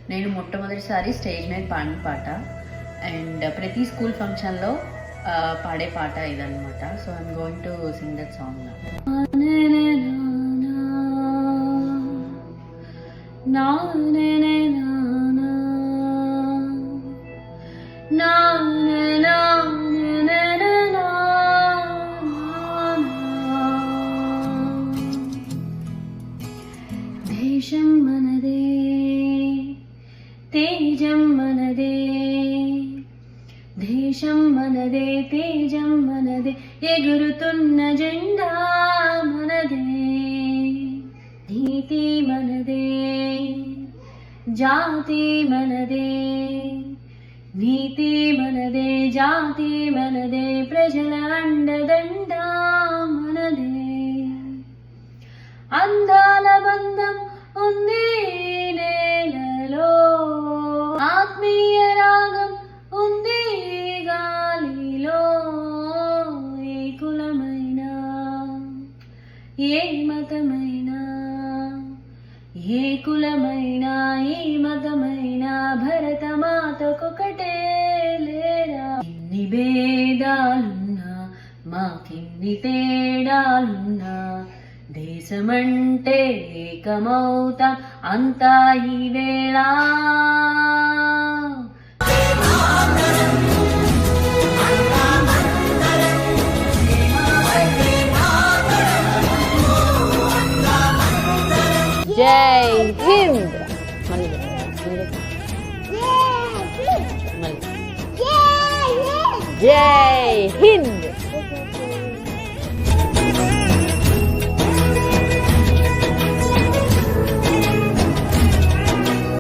నేను మొట్టమొదటిసారి స్టేజ్ మీద పాడిన పాట అండ్ ప్రతి స్కూల్ ఫంక్షన్లో పాడే పాట ఇదన్నమాట. So I'm going to sing that song దేశం మనదే తేజం మనదే, దేశం మనదే తేజం మనదే, ఎగురుతున్న జెండా మనదే, నీతి మనదే జాతి మనదే, నీతి మనదే జాతి మనదే, ప్రజల అండదండ మనదే, అందాల బంధం ఉంది నేలలో, ఆత్మీయ రాగం ఉంది గాలిలో, ఏ కులమైనా ఏ మతమైనా, ఏ కులమైనా ఏ మతమైనా, భరతమాతకొకటే లేరా. ఎన్ని భేదాలున్నా మాకెన్ని తేడాలున్నా, దేశమంటే ఏకమౌతాం అంతా ఈ వేళ. జై హింద్. జై హింద్.